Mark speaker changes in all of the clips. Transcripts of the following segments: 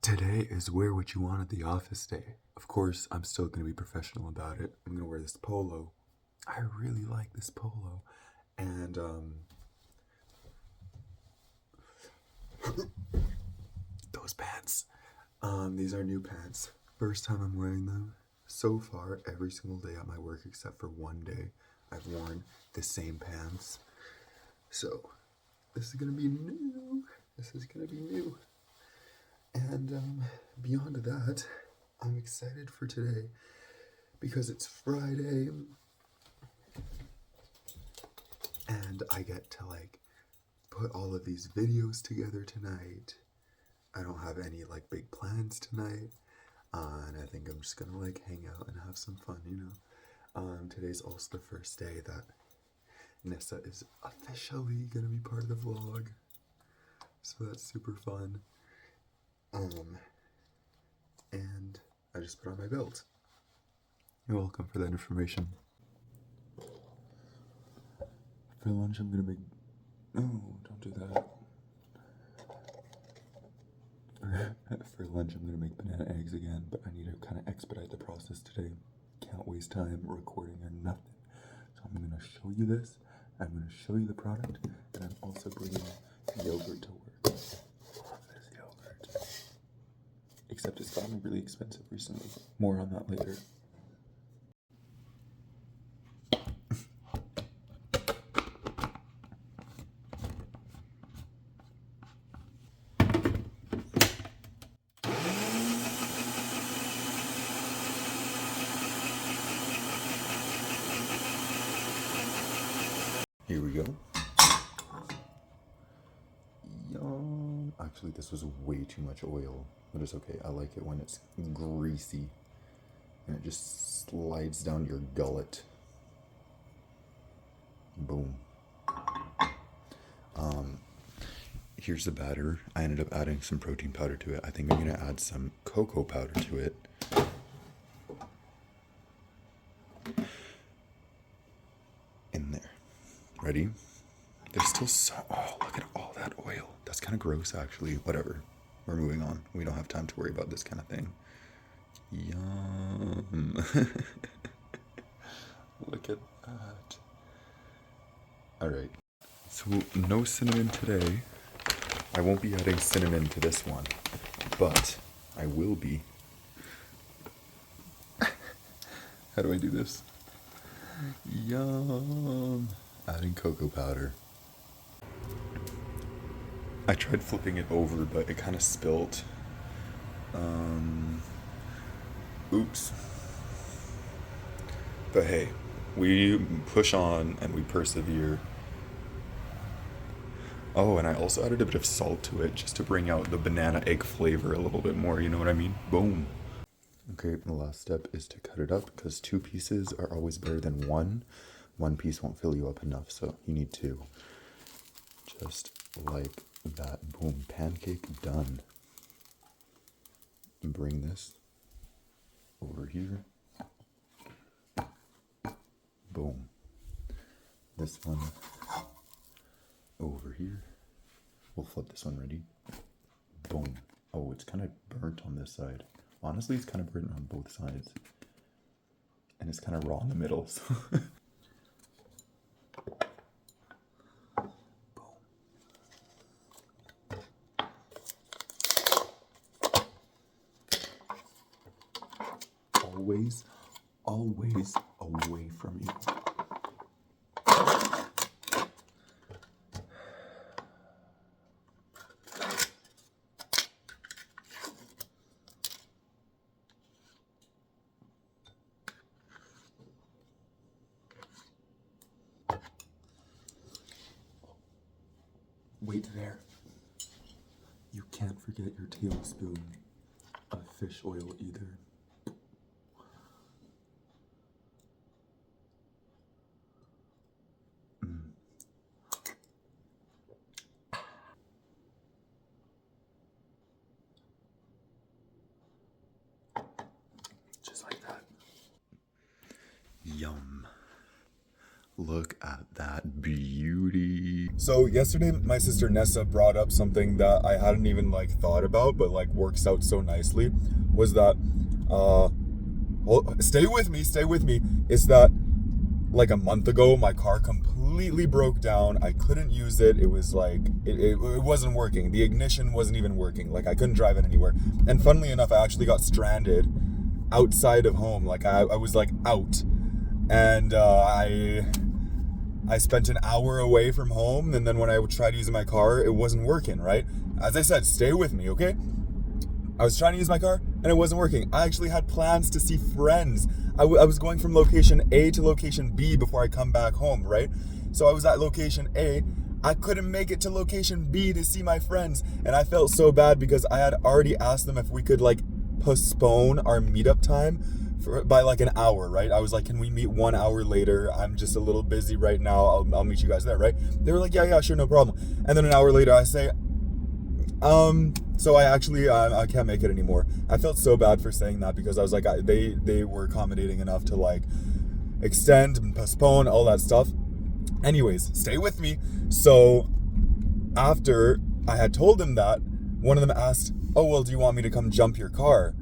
Speaker 1: Today is wear what you want at the office day. Of course, I'm still going to be professional about it. I'm going to wear this polo. I really like this polo. And, those pants. These are new pants. First time I'm wearing them. So far, every single day at my work except for one day, I've worn the same pants. So, this is going to be new. And beyond that, I'm excited for today because it's Friday and I get to put all of these videos together tonight. I don't have any big plans tonight, and I think I'm just gonna hang out and have some fun, Today's also the first day that Nessa is officially gonna be part of the vlog, so that's super fun. And I just put on my belt. You're welcome for that information. For lunch, I'm gonna make. No, don't do that. For lunch, I'm gonna make banana eggs again, but I need to kind of expedite the process today. Can't waste time recording or nothing. So I'm gonna show you this. I'm gonna show you the product, and I'm also bringing yogurt to work. Love this yogurt. Except it's gotten really expensive recently. More on that later. Here we go. Yum. Actually, this was way too much oil, but it's okay. I like it when it's greasy and it just slides down your gullet. Boom. Here's the batter. I ended up adding some protein powder to it. I think I'm gonna add some cocoa powder to it. In there. Ready? There's still oh, look at all that oil. That's kind of gross, actually. Whatever. We're moving on. We don't have time to worry about this kind of thing. Yum. Look at that. Alright. So, no cinnamon today. I won't be adding cinnamon to this one. But, I will be. How do I do this? Yum. Adding cocoa powder. I tried flipping it over, but it kind of spilt. Oops. But hey, we push on and we persevere. Oh, and I also added a bit of salt to it just to bring out the banana egg flavor a little bit more, you know what I mean? Boom. Okay, the last step is to cut it up because 2 pieces are always better than 1. 1 piece won't fill you up enough, so you need 2. Just like that. Boom. Pancake done. Bring this over here. Boom. This one over here. We'll flip this one. Ready? Boom. Oh, it's kind of burnt on this side. Honestly, it's kind of burnt on both sides. And it's kind of raw in the middle, so... Always away from you. Wait there. You can't forget your tablespoon of fish oil either. Just like that. Yum. Look at that beauty.
Speaker 2: So yesterday, my sister Nessa brought up something that I hadn't even like thought about, but like works out so nicely, was that, well, stay with me, is that like a month ago, my car completely broke down. I couldn't use it. It was like, it wasn't working. The ignition wasn't even working. Like I couldn't drive it anywhere. And funnily enough, I actually got stranded outside of home. Like I was like out, and I spent an hour away from home, and then when I tried using my car, it wasn't working, right? As I said, stay with me, okay? I was trying to use my car, and it wasn't working. I actually had plans to see friends. I was going from location A to location B before I come back home, right? So I was at location A. I couldn't make it to location B to see my friends, and I felt so bad because I had already asked them if we could, like, postpone our meetup time by like an hour, right? I was like, can we meet 1 hour later? I'm just a little busy right now. I'll meet you guys there, right? They were like, yeah, sure, no problem. And then an hour later, I say, so I can't make it anymore. I felt so bad for saying that because I was like, they were accommodating enough to like extend and postpone all that stuff. Anyways, stay with me. So after I had told them that, one of them asked, oh, well, do you want me to come jump your car?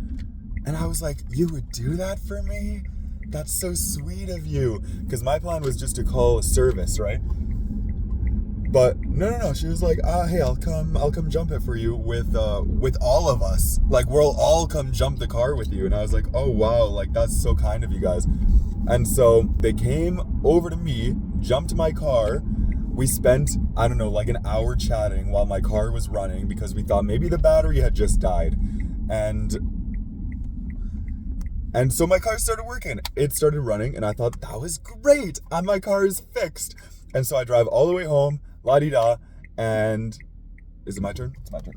Speaker 2: And I was like, you would do that for me? That's so sweet of you. Because my plan was just to call a service, right? But no. She was like, hey, I'll come jump it for you with all of us. Like, we'll all come jump the car with you. And I was like, oh, wow, like, that's so kind of you guys. And so they came over to me, jumped my car. We spent, I don't know, like an hour chatting while my car was running because we thought maybe the battery had just died. And so my car started working. It started running, and I thought, that was great. And my car is fixed. And so I drive all the way home, la-di-da, and is it my turn? It's my turn.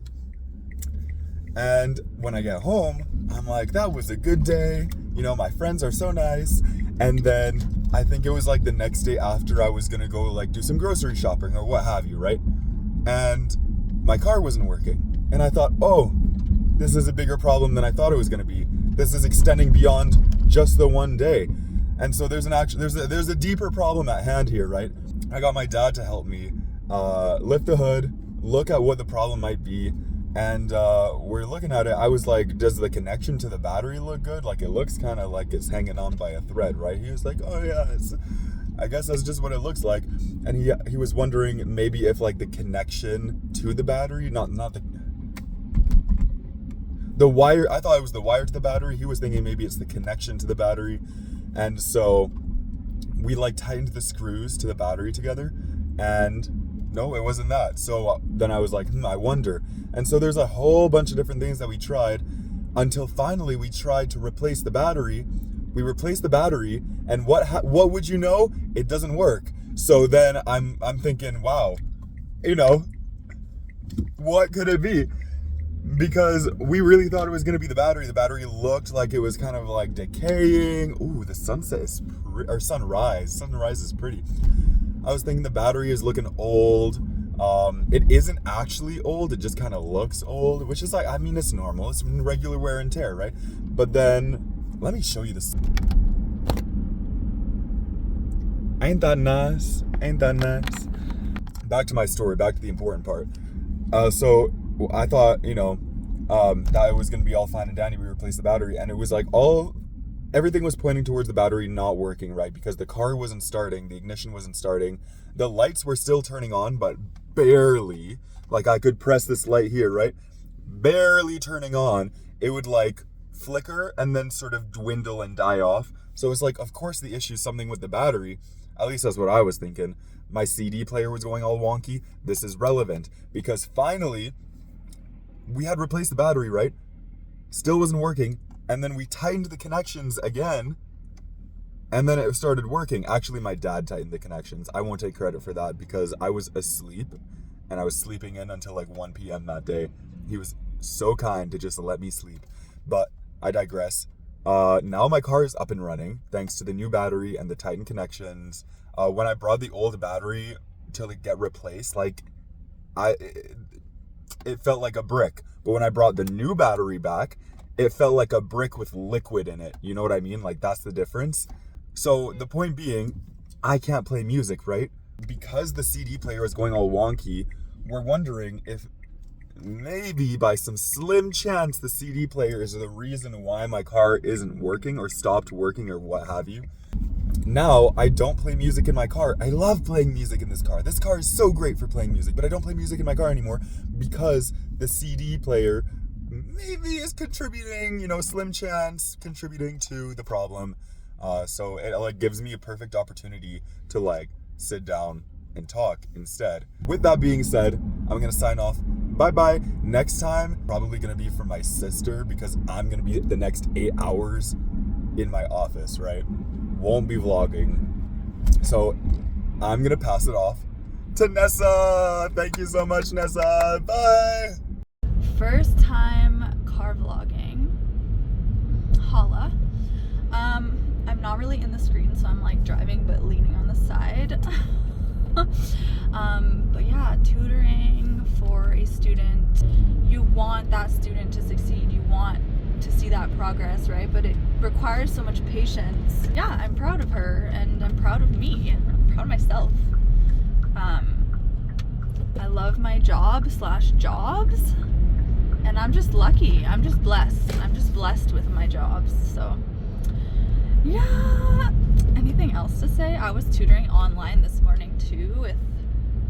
Speaker 2: And when I get home, I'm like, that was a good day. You know, my friends are so nice. And then I think it was like the next day after I was gonna go like do some grocery shopping or what have you, right? And my car wasn't working. And I thought, oh, this is a bigger problem than I thought it was gonna be. This is extending beyond just the one day. And so there's a deeper problem at hand here, right? I got my dad to help me lift the hood, look at what the problem might be, and we're looking at it. I was like, does the connection to the battery look good? Like, it looks kind of like it's hanging on by a thread, right? He was like, oh yeah, I guess that's just what it looks like. And he was wondering maybe if like the connection to the battery, not the wire, I thought it was the wire to the battery. He was thinking maybe it's the connection to the battery. And so we like tightened the screws to the battery together, and no, it wasn't that. So then I was like, I wonder. And so there's a whole bunch of different things that we tried until finally we tried to replace the battery. We replaced the battery, and what would you know? It doesn't work. So then I'm thinking, wow, you know, what could it be? Because we really thought it was going to be the battery. The battery looked like it was kind of like decaying. Ooh, the sunset is sunrise is pretty. I was thinking the battery is looking old. It isn't actually old. It just kind of looks old, which is like, I mean, it's normal. It's regular wear and tear, right? But then let me show you this. Ain't that nice? Ain't that nice? Back to my story, back to the important part. So I thought, you know, that it was going to be all fine and dandy. We replaced the battery, and it was like everything was pointing towards the battery not working, right? Because the car wasn't starting, the ignition wasn't starting. The lights were still turning on, but barely. Like, I could press this light here, right? Barely turning on. It would like flicker and then sort of dwindle and die off. So it's like, of course the issue is something with the battery. At least that's what I was thinking. My CD player was going all wonky. This is relevant because finally we had replaced the battery, right? Still wasn't working. And then we tightened the connections again, and then it started working. Actually, my dad tightened the connections. I won't take credit for that because I was asleep, and I was sleeping in until like 1 p.m. that day. He was so kind to just let me sleep. But I digress. Now my car is up and running thanks to the new battery and the tightened connections. When I brought the old battery to like get replaced, like it felt like a brick. But when I brought the new battery back, it felt like a brick with liquid in it. You know what I mean? Like, that's the difference. So the point being, I can't play music, right? Because the CD player is going all wonky, we're wondering if maybe by some slim chance the CD player is the reason why my car isn't working or stopped working or what have you. Now, I don't play music in my car. I love playing music in this car. This car is so great for playing music, but I don't play music in my car anymore because the CD player maybe is contributing, you know, slim chance contributing to the problem. So it like gives me a perfect opportunity to like sit down and talk instead. With that being said, I'm gonna sign off. Bye-bye. Next time, probably gonna be for my sister because I'm gonna be the next 8 hours in my office, right? Won't be vlogging. So I'm gonna pass it off to Nessa. Thank you so much, Nessa. Bye.
Speaker 3: First time car vlogging. Holla. I'm not really in the screen, so I'm like driving but leaning on the side. But yeah, tutoring for a student. You want that student to succeed. You want to see that progress, right? But it requires so much patience. Yeah, I'm proud of her and I'm proud of me. I'm proud of myself. I love my jobs, and I'm just lucky. I'm just blessed. I'm just blessed with my jobs. So yeah. Anything else to say? I was tutoring online this morning too with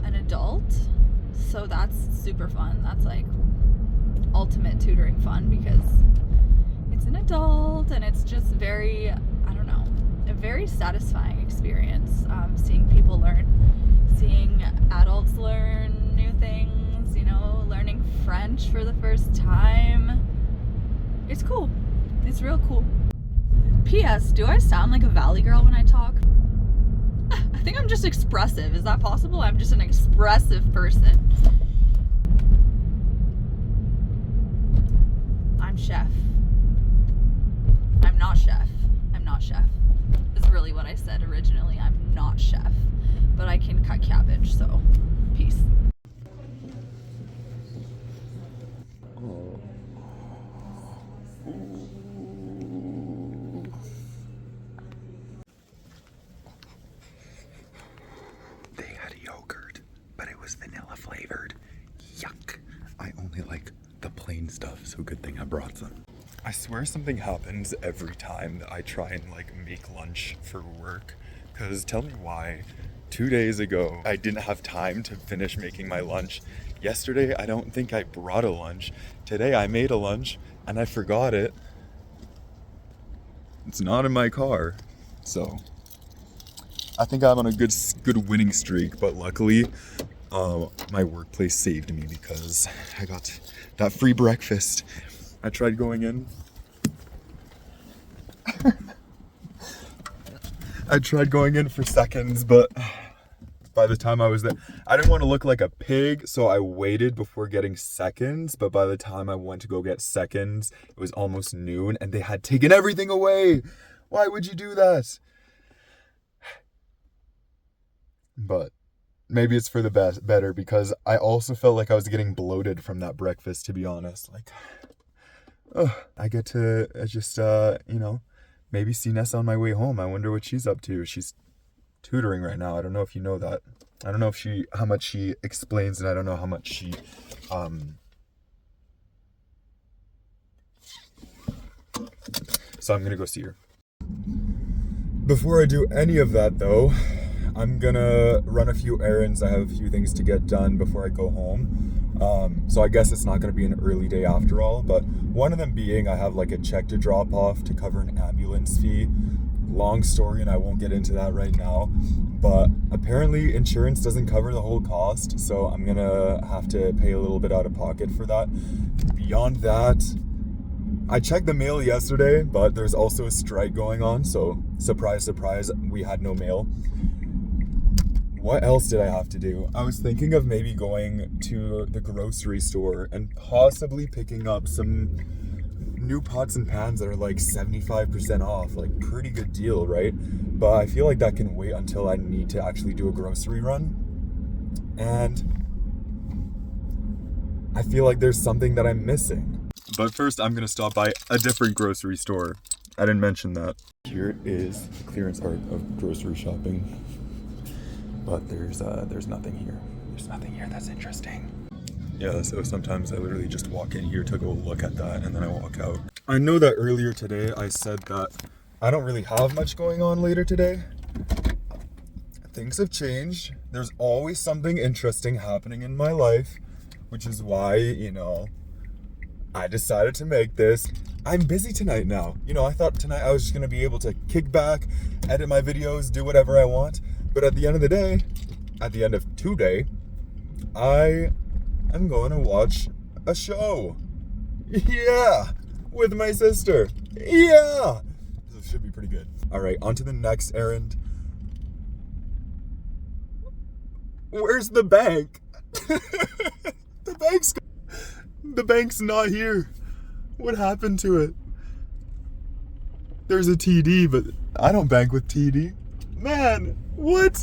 Speaker 3: an adult. So that's super fun. That's like ultimate tutoring fun because it's an adult and it's just very, I don't know, a very satisfying experience. Seeing people learn, seeing adults learn new things, you know, learning French for the first time. It's cool. It's real cool. P.S. Do I sound like a valley girl when I talk? I think I'm just expressive. Is that possible? I'm just an expressive person. I'm chef. I'm not chef. I'm not chef. Is really what I said originally. I'm not chef. But I can cut cabbage, so peace.
Speaker 1: They had yogurt, but it was vanilla flavored. Yuck. I only like the plain stuff, so good thing I brought some.
Speaker 2: I swear something happens every time that I try and like make lunch for work. Cause tell me why. 2 days ago, I didn't have time to finish making my lunch. Yesterday, I don't think I brought a lunch. Today, I made a lunch and I forgot it. It's not in my car. So I think I'm on a good winning streak, but luckily my workplace saved me because I got that free breakfast. I tried going in. I tried going in for seconds, but by the time I was there, I didn't want to look like a pig, so I waited before getting seconds, but by the time I went to go get seconds, it was almost noon and they had taken everything away. Why would you do that? But maybe it's for the better because I also felt like I was getting bloated from that breakfast, to be honest. Like, I get to just, you know, maybe see Nessa on my way home. I wonder what she's up to. She's tutoring right now. I don't know if you know that. I don't know if how much she explains, and I don't know how much she, so I'm gonna go see her. Before I do any of that though, I'm gonna run a few errands. I have a few things to get done before I go home. So I guess it's not gonna be an early day after all, but one of them being I have like a check to drop off to cover an ambulance fee. Long story, and I won't get into that right now, but apparently insurance doesn't cover the whole cost, so I'm gonna have to pay a little bit out of pocket for that. Beyond that, I checked the mail yesterday, but there's also a strike going on, so surprise, surprise, we had no mail. What else did I have to do? I was thinking of maybe going to the grocery store and possibly picking up some new pots and pans that are like 75% off. Like, pretty good deal, right? But I feel like that can wait until I need to actually do a grocery run. And I feel like there's something that I'm missing. But first, I'm gonna stop by a different grocery store. I didn't mention that. Here is the clearance art of grocery shopping. but there's nothing here. There's nothing here that's interesting. Yeah, so sometimes I literally just walk in here to go look at that, and then I walk out. I know that earlier today I said that I don't really have much going on later today. Things have changed. There's always something interesting happening in my life, which is why, you know, I decided to make this. I'm busy tonight now. You know, I thought tonight I was just gonna be able to kick back, edit my videos, do whatever I want. But at the end of the day, at the end of today, I am going to watch a show. Yeah, with my sister. Yeah, this should be pretty good. All right, on to the next errand. Where's the bank? The bank's not here. What happened to it? There's a TD, but I don't bank with TD. Man, what?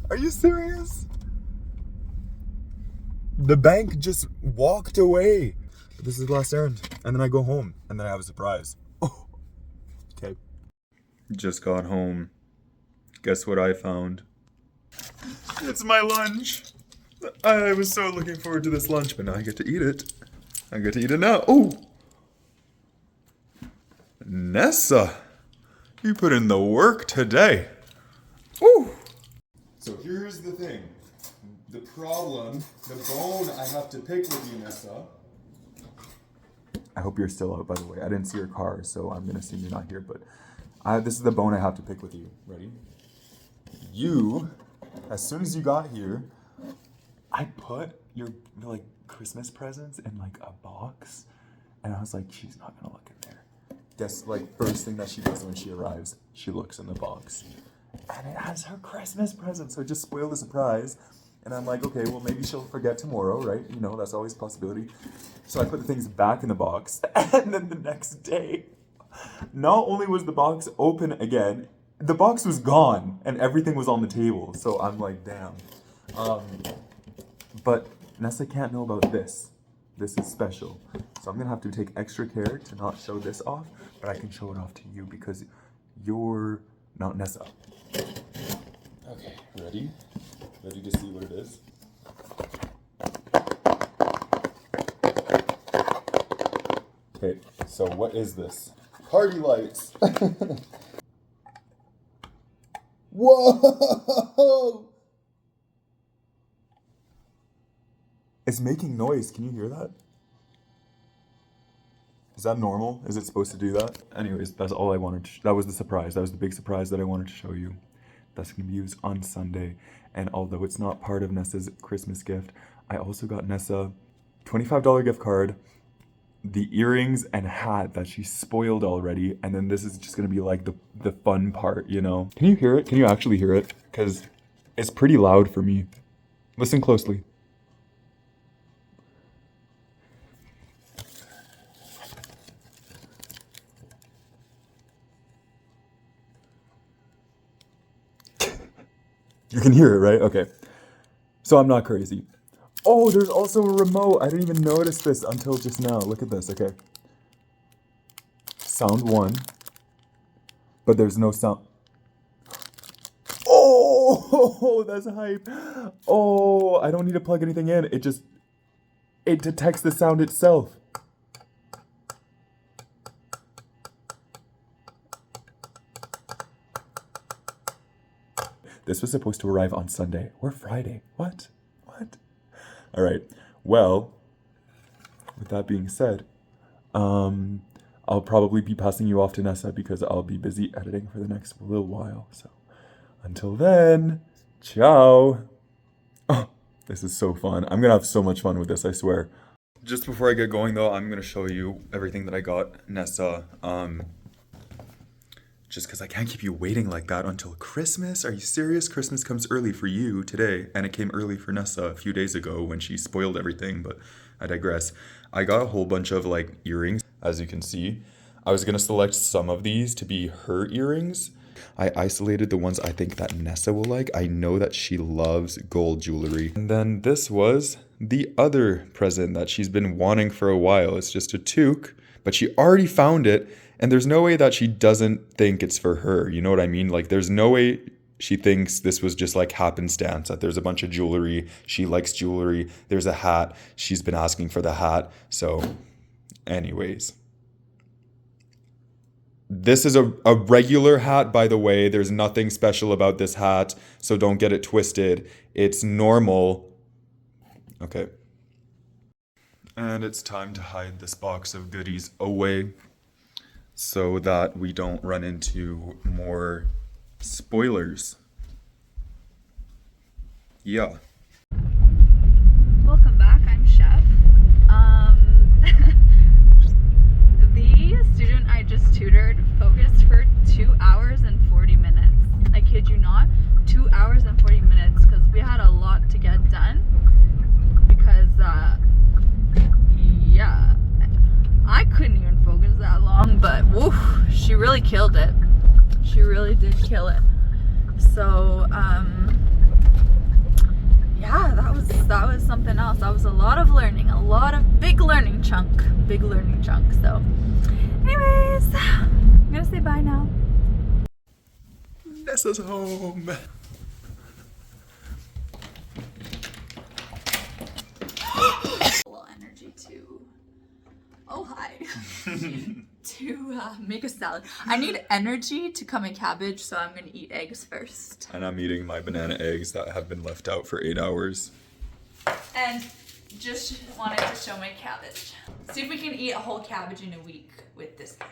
Speaker 2: Are you serious? The bank just walked away. This is the last errand. And then I go home. And then I have a surprise. Oh. Okay. Just got home. Guess what I found? It's my lunch. I was so looking forward to this lunch, but now I get to eat it. I get to eat it now. Oh! Nessa, you put in the work today. Ooh! So here's the thing. The problem, the bone I have to pick with you, Nessa. I hope you're still out, by the way. I didn't see your car, so I'm gonna assume you're not here, but this is the bone I have to pick with you. Ready? You, as soon as you got here, I put your like Christmas presents in like a box, and I was like, she's not gonna look in there. Guess like first thing that she does when she arrives, she looks in the box, and it has her Christmas present. So it just spoiled the surprise. And I'm like, okay, well maybe she'll forget tomorrow, right? You know, that's always a possibility. So I put the things back in the box, and then the next day, not only was the box open again, the box was gone, and everything was on the table. So I'm like, damn. But Nessa can't know about this. This is special. So I'm gonna have to take extra care to not show this off, but I can show it off to you because you're not Nessa. Okay, ready? Ready to see what it is? Okay, so what is this? Party lights! Whoa! It's making noise. Can you hear that? Is that normal? Is it supposed to do that? Anyways, that's all I wanted to that was the surprise. That was the big surprise that I wanted to show you. That's going to be used on Sunday. And although it's not part of Nessa's Christmas gift, I also got Nessa $25 gift card, the earrings and hat that she spoiled already. And then this is just going to be like the fun part, you know? Can you hear it? Can you actually hear it? Because it's pretty loud for me. Listen closely. You can hear it, right? Okay. So I'm not crazy. Oh, there's also a remote. I didn't even notice this until just now. Look at this, okay. Sound 1. But there's no sound. Oh, that's hype. Oh, I don't need to plug anything in. It detects the sound itself. This was supposed to arrive on Sunday or Friday. What? All right. Well, with that being said, I'll probably be passing you off to Nessa because I'll be busy editing for the next little while. So until then, ciao. Oh, this is so fun. I'm going to have so much fun with this, I swear. Just before I get going though, I'm going to show you everything that I got Nessa. Just because I can't keep you waiting like that until Christmas. Are you serious? Christmas comes early for you today, and it came early for Nessa a few days ago when she spoiled everything, but I digress. I got a whole bunch of like earrings, as you can see. I was gonna select some of these to be her earrings. I isolated the ones I think that Nessa will like. I know that she loves gold jewelry. And then this was the other present that she's been wanting for a while. It's just a toque, but she already found it And there's no way that she doesn't think it's for her. You know what I mean? Like, there's no way she thinks this was just like happenstance, that there's a bunch of jewelry. She likes jewelry. There's a hat. She's been asking for the hat. So anyways, this is a regular hat, by the way. There's nothing special about this hat, so don't get it twisted. It's normal. Okay. And it's time to hide this box of goodies away so that we don't run into more spoilers. Yeah.
Speaker 3: Welcome back, I'm Chef. The student I just tutored focused for 2 hours and 40 minutes. I kid you not, 2 hours and 40 minutes, because we had a lot to get done. Because, yeah, I couldn't even focus that long, but woof, she really killed it. She really did kill it. So, yeah, that was something else. That was a lot of learning, a lot of big learning chunk. So, anyways, I'm gonna say bye now.
Speaker 2: Nessa's home.
Speaker 3: A little energy to, oh hi, to make a salad. I need energy to cut my cabbage, so I'm gonna eat eggs first.
Speaker 2: And I'm eating my banana eggs that have been left out for 8 hours.
Speaker 3: And just wanted to show my cabbage. See if we can eat a whole cabbage in a week with this guy.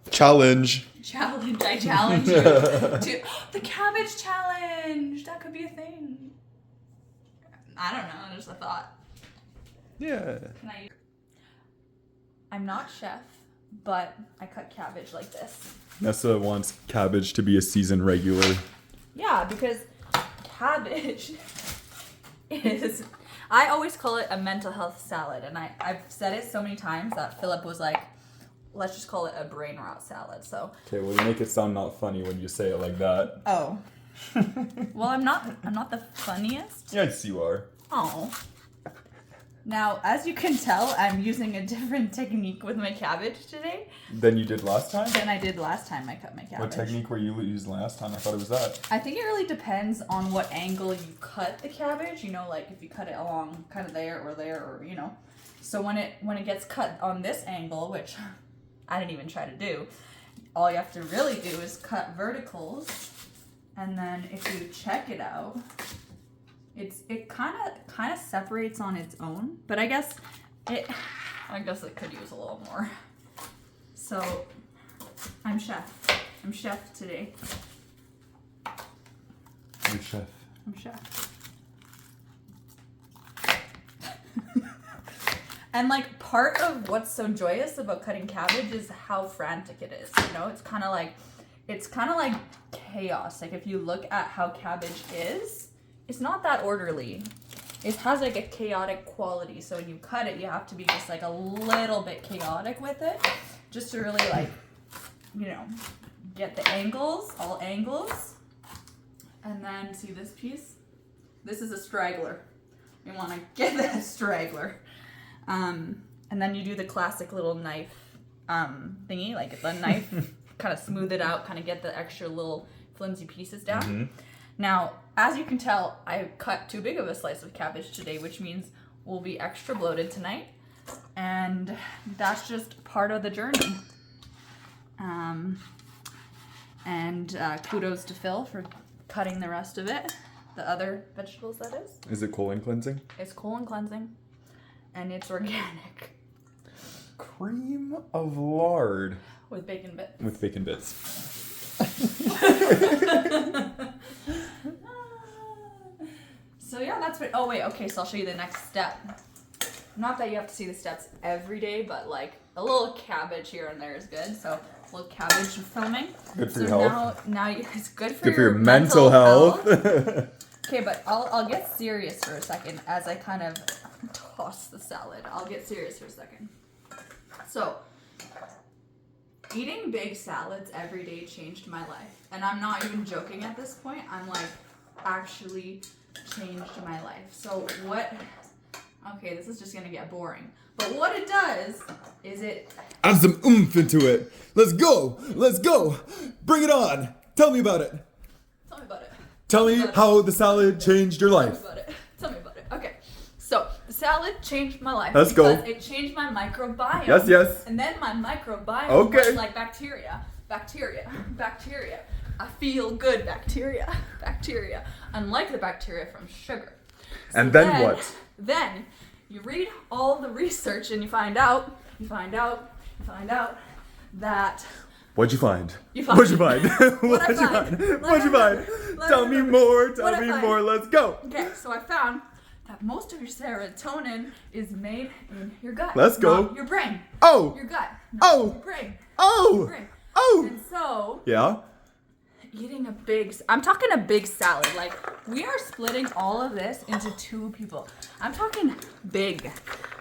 Speaker 2: Challenge.
Speaker 3: I challenge you to the cabbage challenge. That could be a thing. I don't know, just a thought.
Speaker 2: Yeah.
Speaker 3: I'm not chef, but I cut cabbage like this.
Speaker 2: Nessa wants cabbage to be a season regular.
Speaker 3: Yeah, because cabbage is, I always call it a mental health salad, and I've said it so many times that Philip was like, let's just call it a brain rot salad. So
Speaker 2: Okay, well, you make it sound not funny when you say it like that.
Speaker 3: oh. Well, I'm not the funniest.
Speaker 2: Yes, you are.
Speaker 3: Oh. Now, as you can tell, I'm using a different technique with my cabbage today
Speaker 2: Than you did last time?
Speaker 3: than I did last time I cut my cabbage.
Speaker 2: What technique were you using last time? I thought it was that.
Speaker 3: I think it really depends on what angle you cut the cabbage. You know, like if you cut it along kind of there, or you know. So when it gets cut on this angle, which I didn't even try to do, all you have to really do is cut verticals, and then if you check it out, it kind of separates on its own. But I guess it could use a little more. So I'm chef today.
Speaker 2: You're chef.
Speaker 3: I'm chef. And like part of what's so joyous about cutting cabbage is how frantic it is. You know, it's kind of like chaos. Like if you look at how cabbage is, it's not that orderly. It has like a chaotic quality. So when you cut it, you have to be just like a little bit chaotic with it, just to really like, you know, get the angles, all angles. And then see this piece? This is a straggler. You want to get that straggler. And then you do the classic little knife thingy, like the knife, kind of smooth it out, kind of get the extra little flimsy pieces down. Mm-hmm. Now, as you can tell, I cut too big of a slice of cabbage today, which means we'll be extra bloated tonight. And that's just part of the journey. And kudos to Phil for cutting the rest of it. The other vegetables, that is.
Speaker 2: Is it colon cleansing? It's
Speaker 3: colon cleansing. And it's organic.
Speaker 2: Cream of lard.
Speaker 3: With bacon bits.
Speaker 2: With bacon bits.
Speaker 3: So yeah, that's what, oh wait, okay, so I'll show you the next step. Not that you have to see the steps every day, but like a little cabbage here and there is good. So a little cabbage filming.
Speaker 2: Good for your health.
Speaker 3: Now it's good for
Speaker 2: your mental health.
Speaker 3: Okay, but I'll get serious for a second as I kind of toss the salad. I'll get serious for a second. So, eating big salads every day changed my life. And I'm not even joking at this point. I'm like, actually changed my life. So what, okay, this is just gonna get boring. But what it does Is it?
Speaker 2: Add some oomph into it. Let's go. Let's go. Bring it on. Tell me about it.
Speaker 3: Tell me about it.
Speaker 2: Tell me how the salad changed your life.
Speaker 3: Tell me about it. Okay. So the salad changed my life.
Speaker 2: Let's go.
Speaker 3: Because it changed my microbiome.
Speaker 2: Yes, yes.
Speaker 3: And then my microbiome
Speaker 2: Okay.
Speaker 3: was like bacteria. I feel good bacteria. Unlike the bacteria from sugar.
Speaker 2: And then what?
Speaker 3: Then you read all the research and you find out that
Speaker 2: What'd you find?
Speaker 3: You find-
Speaker 2: What'd you find?
Speaker 3: What'd I find?
Speaker 2: What'd you find? Tell me more. Tell
Speaker 3: What'd I
Speaker 2: me
Speaker 3: find?
Speaker 2: more. Let's go.
Speaker 3: Okay, so I found that most of your serotonin is made in your gut.
Speaker 2: Let's go.
Speaker 3: Not your brain.
Speaker 2: Oh.
Speaker 3: Your gut. Not
Speaker 2: Oh.
Speaker 3: Your brain.
Speaker 2: Oh.
Speaker 3: Brain.
Speaker 2: Oh.
Speaker 3: And so,
Speaker 2: Yeah.
Speaker 3: eating I'm talking a big salad. Like, we are splitting all of this into 2 people. I'm talking big.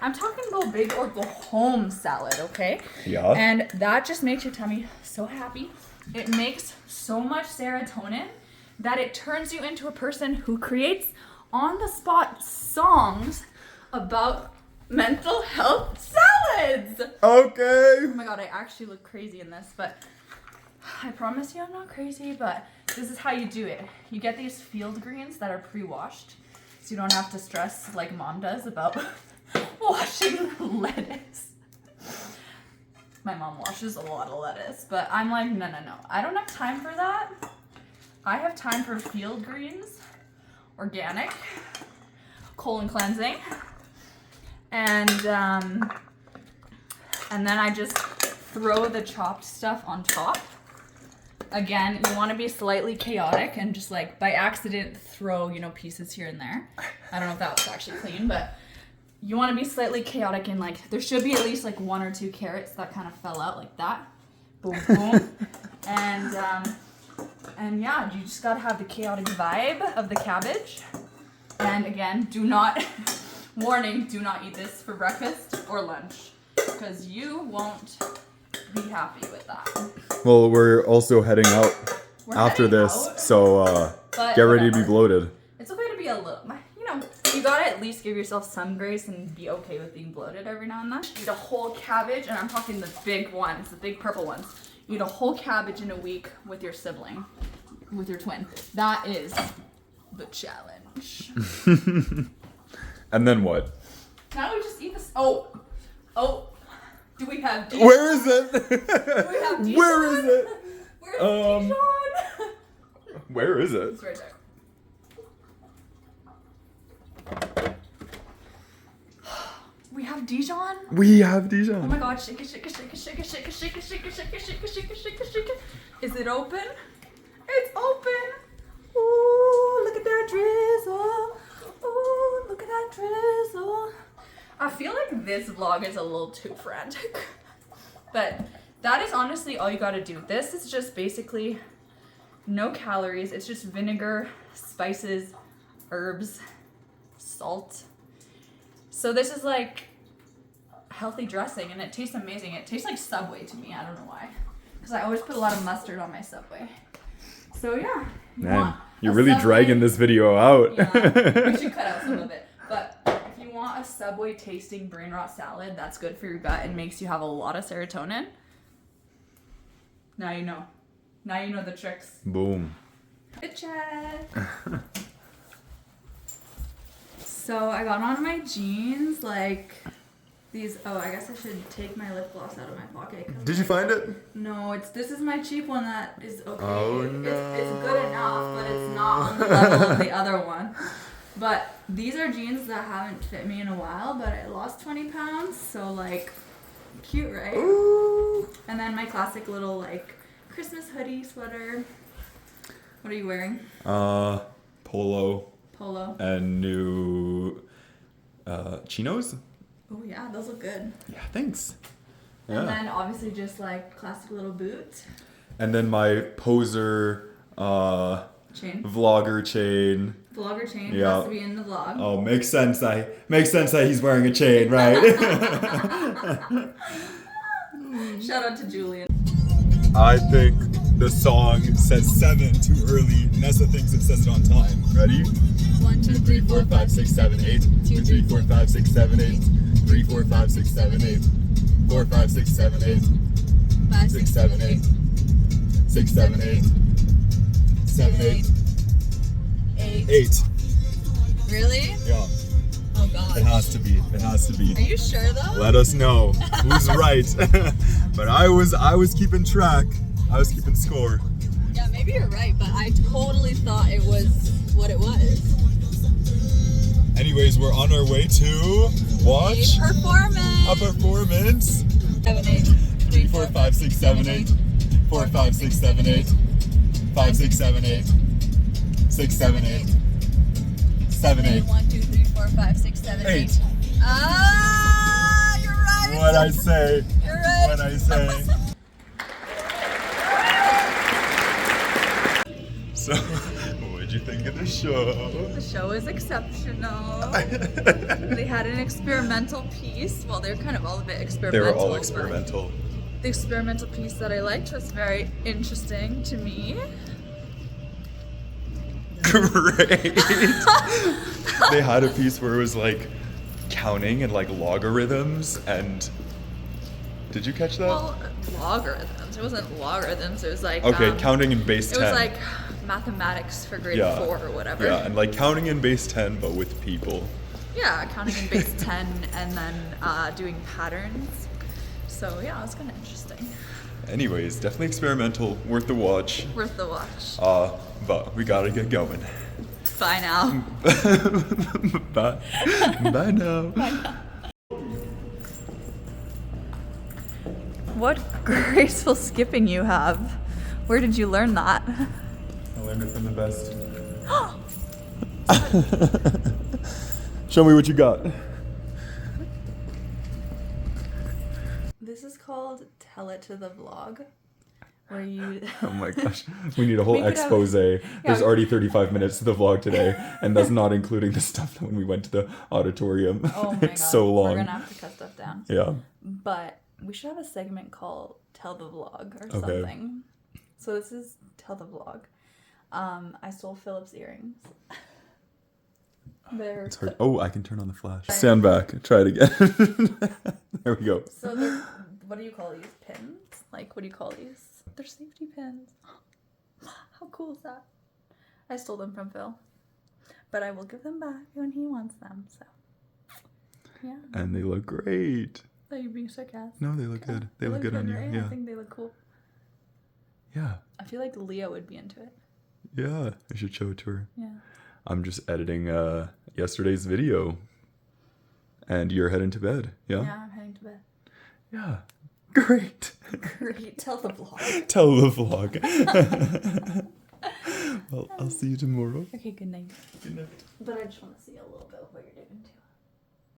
Speaker 3: I'm talking go big or go home salad, okay?
Speaker 2: Yeah.
Speaker 3: And that just makes your tummy so happy. It makes so much serotonin that it turns you into a person who creates on-the-spot songs about mental health salads.
Speaker 2: Okay.
Speaker 3: Oh my god, I actually look crazy in this, but I promise you I'm not crazy, but this is how you do it. You get these field greens that are pre-washed, so you don't have to stress like mom does about washing lettuce. My mom washes a lot of lettuce, but I'm like, no. I don't have time for that. I have time for field greens, organic, colon cleansing, and then I just throw the chopped stuff on top. Again, you want to be slightly chaotic and just like by accident throw, pieces here and there. I don't know if that was actually clean, but you want to be slightly chaotic and like there should be at least like 1 or 2 carrots that kind of fell out like that. Boom, boom. and yeah, you just got to have the chaotic vibe of the cabbage. And again, warning, do not eat this for breakfast or lunch because you won't be happy with that.
Speaker 2: Well, we're also heading out after
Speaker 3: heading
Speaker 2: this,
Speaker 3: out,
Speaker 2: so
Speaker 3: but
Speaker 2: get ready to be
Speaker 3: whatever.
Speaker 2: bloated.
Speaker 3: It's okay to be a little, you gotta at least give yourself some grace and be okay with being bloated every now and then. Eat a whole cabbage, and I'm talking the big ones, the big purple ones. Eat a whole cabbage in a week with your sibling, with your twin. That is the challenge.
Speaker 2: And then what?
Speaker 3: Now we just eat this. Oh. Do we have Dijon?
Speaker 2: Where is it?
Speaker 3: Do we have Dijon?
Speaker 2: Where is it?
Speaker 3: Where's Dijon?
Speaker 2: Where is it?
Speaker 3: It's right there. We have Dijon?
Speaker 2: We have Dijon.
Speaker 3: Oh my god, shake it, shake it, shake it, shake it, shake it, shake it, shake it, shake it, shake it, shake it, shake it, shake it. Is it open? It's open. Ooh, look at that drizzle. Ooh, look at that drizzle. I feel like this vlog is a little too frantic. But that is honestly all you gotta do. This is just basically no calories. It's just vinegar, spices, herbs, salt. So this is like healthy dressing and it tastes amazing. It tastes like Subway to me. I don't know why. Because I always put a lot of mustard on my Subway. So yeah.
Speaker 2: Man, you're really dragging this video out.
Speaker 3: Yeah, we should cut out some of it. But if you want a Subway tasting brain rot salad, that's good for your gut and makes you have a lot of serotonin. Now you know. Now you know the tricks.
Speaker 2: Boom.
Speaker 3: Good check. So I got on my jeans like these. Oh, I guess I should take my lip gloss out of my pocket.
Speaker 2: Did you find it?
Speaker 3: No, this is my cheap one that is okay.
Speaker 2: Oh,
Speaker 3: It's
Speaker 2: no.
Speaker 3: good enough, but it's not on the level of the other one. But these are jeans that haven't fit me in a while, but I lost 20 pounds, so like, cute, right?
Speaker 2: Ooh.
Speaker 3: And then my classic little like Christmas hoodie sweater. What are you wearing?
Speaker 2: Polo
Speaker 3: Polo.
Speaker 2: and new chinos.
Speaker 3: Oh yeah, those look good.
Speaker 2: Yeah, thanks.
Speaker 3: And
Speaker 2: Yeah.
Speaker 3: then obviously just like classic little boot.
Speaker 2: And then my poser
Speaker 3: Chain.
Speaker 2: vlogger chain.
Speaker 3: Vlogger chain
Speaker 2: Yeah.
Speaker 3: has to be in the vlog.
Speaker 2: Oh, makes sense that he's wearing a chain, right?
Speaker 3: Shout out to Julian.
Speaker 2: I think the song says 7 too early. Nessa thinks it says it on time. Ready?
Speaker 3: 1, 2, 3, 4, 5, 6, 7, 8.
Speaker 2: 2, 3, 4, 5, 6, 7, 8. 3, 4, 5, 6, 7, 8. 4, 5, 6, 7, 8.
Speaker 3: 5,
Speaker 2: 6, 7, 8. 6, 7, 8. 7, 8. 8.
Speaker 3: Really?
Speaker 2: Yeah.
Speaker 3: Oh god.
Speaker 2: It has to be. It has to be.
Speaker 3: Are you sure though?
Speaker 2: Let us know who's right. But I was keeping track. I was keeping score.
Speaker 3: Yeah, maybe you're right, but I totally thought it was what it was.
Speaker 2: Anyways, we're on our way to watch
Speaker 3: A performance.
Speaker 2: a performance.
Speaker 3: 7, 8.
Speaker 2: 3, 4, 5, 6, 7, 8. 4, 5, 6, 7, 8. 5, 6, 7, 8. 6, 7, 8. 7, 8.
Speaker 3: 1, 2, 3, 4, 5, 6, 7, 8.
Speaker 2: 8.
Speaker 3: Ah, you're right.
Speaker 2: What I say.
Speaker 3: You're right.
Speaker 2: What I say. So, what'd you think of the show?
Speaker 3: The show is exceptional. They had an experimental piece. Well, they're kind of all a bit
Speaker 2: They
Speaker 3: experimental.
Speaker 2: were all
Speaker 3: but
Speaker 2: experimental.
Speaker 3: The experimental piece that I liked was very interesting to me.
Speaker 2: Great. They had a piece where it was like counting and like logarithms and. Did you catch that?
Speaker 3: Well, logarithms. It wasn't logarithms. It was like
Speaker 2: Okay, counting in base 10.
Speaker 3: It was like mathematics for grade 4 or whatever.
Speaker 2: Yeah, and like counting in base 10, but with people.
Speaker 3: Yeah, counting in base 10 and then doing patterns. So yeah, it was kind of interesting.
Speaker 2: Anyways, definitely experimental, worth the watch.
Speaker 3: Worth the watch.
Speaker 2: But we gotta get going.
Speaker 3: Bye now.
Speaker 2: Bye. Bye now.
Speaker 3: Bye now. What graceful skipping you have. Where did you learn that?
Speaker 2: I learned it from the best. Show me what you got.
Speaker 3: This is called Tell It to the Vlog. Where you...
Speaker 2: Oh my gosh. We need a whole
Speaker 3: We could have-
Speaker 2: expose. There's
Speaker 3: Yeah.
Speaker 2: already 35 minutes to the vlog today, and that's not including the stuff when we went to the auditorium.
Speaker 3: Oh my god.
Speaker 2: It's so long.
Speaker 3: We're gonna have to cut stuff down.
Speaker 2: Yeah.
Speaker 3: But we should have a segment called Tell the Vlog or
Speaker 2: Okay.
Speaker 3: something. So this is Tell the Vlog. I stole Philip's earrings. They're
Speaker 2: It's hard. Oh, I can turn on the flash. Stand back. Try it again. There we go.
Speaker 3: So they're, what do you call these? Pins? Like, what do you call these? They're safety pins. How cool is that? I stole them from Phil. But I will give them back when he wants them, so. Yeah.
Speaker 2: And they look great.
Speaker 3: Are you being sarcastic?
Speaker 2: No, they look good. They look good on you.
Speaker 3: Right?
Speaker 2: Yeah.
Speaker 3: I think they look cool.
Speaker 2: Yeah.
Speaker 3: I feel like Leah would be into it.
Speaker 2: Yeah. I should show it to her.
Speaker 3: Yeah.
Speaker 2: I'm just editing yesterday's video. And you're heading to bed. Yeah?
Speaker 3: Yeah, I'm heading to bed.
Speaker 2: Yeah. Great.
Speaker 3: Great. Tell the vlog.
Speaker 2: Tell the vlog. Well, I'll see you tomorrow.
Speaker 3: Okay, good night.
Speaker 2: Good night.
Speaker 3: But I just want to see a little bit of what you're doing too.